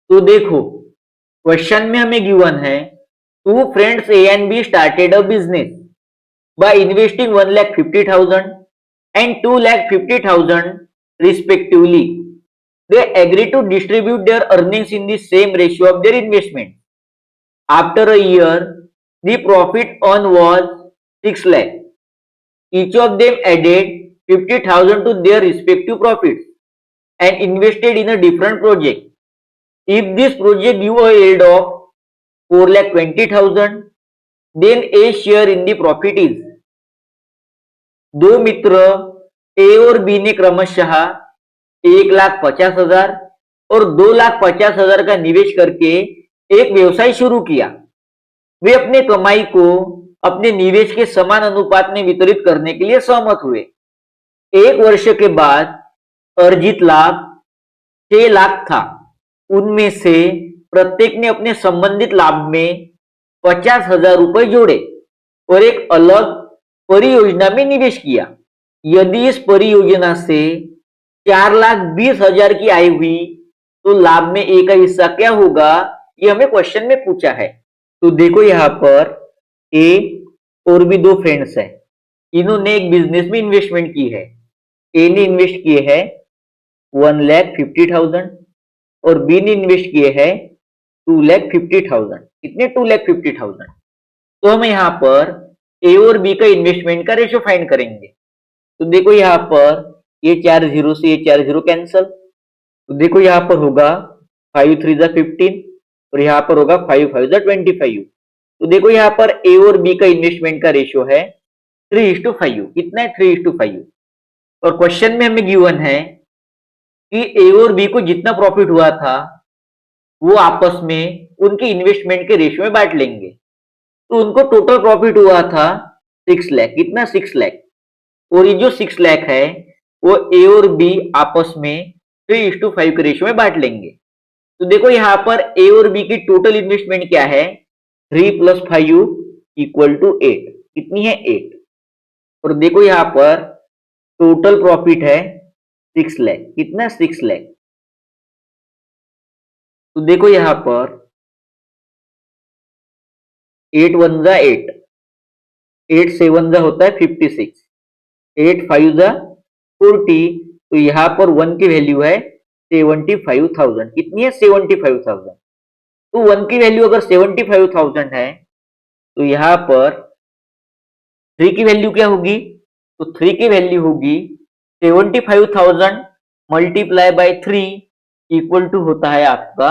तो देखो, क्वेश्चन में हमें गिवन है two friends A and B started a business by investing 1,50,000 and 2,50,000 respectively. They agree to distribute their earnings in the same ratio of their investment. After a year, the profit on was 6 lakh. Each of them added 50,000 to their respective profits and invested in a different project. If this project give a yield of 4,20,000, then a share in the profit is. दो मित्र ए और B ने क्रमशः 1,50,000 और 2,50,000 का निवेश करके एक व्यवसाय शुरू किया। वे अपने कमाई को अपने निवेश के समान अनुपात में वितरित करने के लिए सहमत हुए। एक वर्ष के बाद अर्जित लाभ 6 लाख था। उनमें से प्रत्येक ने अपने संबंधित लाभ में 50,000 रुपए जोड़े और एक अलग परियोजना में निवेश किया। यदि इस परियोजना से 4,20,000 की आय हुई तो लाभ में ए का हिस्सा क्या होगा, ये हमें क्वेश्चन में पूछा है। तो देखो यहाँ पर ए और भी दो फ्रेंड्स हैं, इन्होंने एक बिजनेस में इन्वेस्टमेंट की है। ए ने इन्वेस्ट किए हैं 1,50,000 और बी ने इन्वेस्ट किए हैं 2,50,000। कितने? 2,50,000। तो हम यहाँ पर ए और बी का इन्वेस्टमेंट का रेशो फाइंड करेंगे। तो देखो यहाँ पर ये 4 जीरो से ये 4 जीरो कैंसल। तो देखो यहाँ पर होगा 5 3 जा 15 और यहाँ पर होगा 5 5 जा 25। तो देखो यहाँ पर ए और बी का इन्वेस्टमेंट का रेशियो है 3:5। कितना है? 3:5। और क्वेश्चन में हमें गिवन है कि ए और बी को जितना प्रॉफिट हुआ था वो आपस में उनके इन्वेस्टमेंट के रेशियो में बांट लेंगे। तो उनको टोटल प्रॉफिट हुआ था 6 लाख। कितना? 6 लाख। और ये जो 6 लाख है वो ए और बी आपस में 3:5 के रेशियो में बांट लेंगे। तो देखो यहाँ पर ए और बी की टोटल इन्वेस्टमेंट क्या है? 3 + 5 = 8। कितनी है? 8। और देखो यहाँ पर टोटल प्रॉफिट है 6 लाख। कितना? 6 लाख। तो देखो यहाँ पर 8 1 जा 8, 8 7 जा होता है 56, 8 5 जा 40। तो यहाँ पर 1 की वैल्यू है 75,000। कितनी है? 75,000। तो 1 की वैल्यू अगर 75,000 है तो यहाँ पर 3 की वैल्यू क्या होगी? तो 3 की वैल्यू होगी 75,000 मल्टीप्लाई बाय 3 इक्वल टू होता है आपका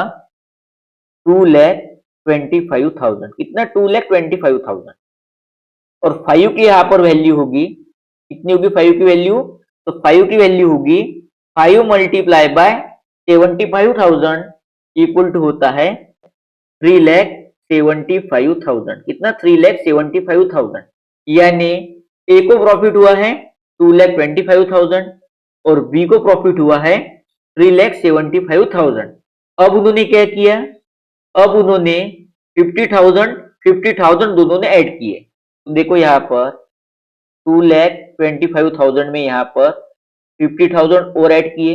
2,25,000। कितना? 2,25,000। और 5 की यहाँ पर वैल्यू होगी, कितनी होगी 5 की वैल्यू? तो 5 की वैल्यू होगी 5 मल्टीप्लाई बाय 75,000 इक्वल टू होता है 3,75,000। कितना? 3,75,000। यानी ए को प्रॉफिट हुआ है 2,25,000 और बी को प्रॉफिट हुआ है 3,75,000। अब उन्होंने क्या किया? अब उन्होंने 50,000 दोनों ने ऐड किए। तो देखो यहाँ पर 2,25,000 में यहाँ पर 50,000 और ऐड किए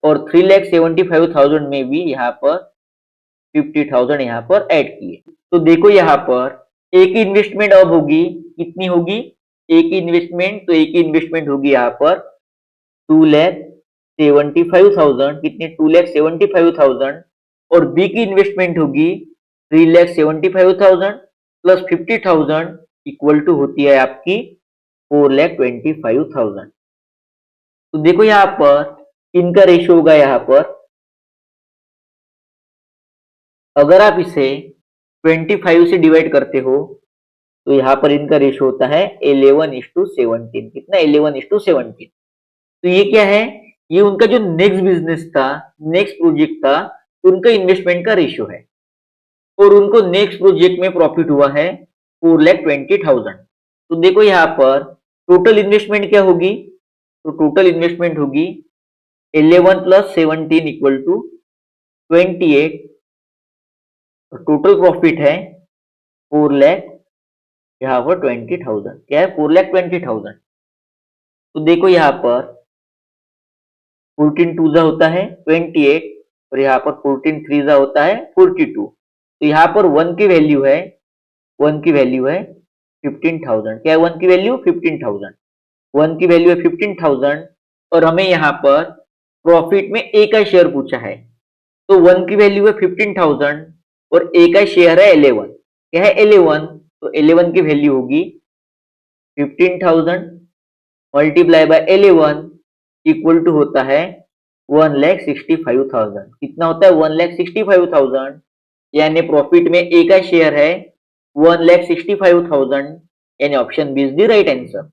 और 3,75,000 में भी यहाँ पर 50,000 यहाँ पर ऐड किए। तो देखो यहाँ पर एक इन्वेस्टमेंट अब होगी, कितनी होगी? एक इन्वेस्टमेंट, तो एक इन्वेस्टमेंट होगी यहाँ पर 2,75,000। कितनी? 2,75,000। और बी की इन्वेस्टमेंट होगी 3,75,000 प्लस 50,000 इक्वल टू होती है आपकी 4,25,000। तो देखो यहाँ पर इनका रेशियो होगा यहाँ पर, अगर आप इसे 25 से डिवाइड करते हो तो यहाँ पर इनका रेशियो होता है 11:17। कितना? 11:17। तो ये क्या है? ये उनका जो नेक्स्ट बिजनेस था, नेक्स्ट प्रोजेक्ट था, उनका इन्वेस्टमेंट का रेशियो है और उनको नेक्स्ट प्रोजेक्ट में प्रॉफिट हुआ है 4,20,000। तो देखो यहाँ पर टोटल इन्वेस्टमेंट क्या होगी? तो टोटल इन्वेस्टमेंट होगी 11 + 17 = 28। टोटल प्रॉफिट है 4 लाख यहाँ पर 20,000। क्या है? 4,20,000। तो देखो यहाँ पर 14 2 जा होता है 28 और यहाँ पर 14 3 होता है 42। तो यहाँ पर 1 की वैल्यू है 15,000। क्या है 1 की वैल्यू 15,000। 1 की वैल्यू है 15,000 और हमें यहाँ पर प्रॉफिट में ए का शेयर पूछा है। तो 1 की वैल्यू है 15,000 और ए का शेयर है 11। क्या है 11? तो 11 की वैल्यू होगी 15,000 मल्टीप्लाई बाय 11 इक्वल टू होता है 1,65,000। कितना होता है 1,65,000। यानी प्रॉफिट में ए का शेयर है 1,65,000 यानी option B is the right answer.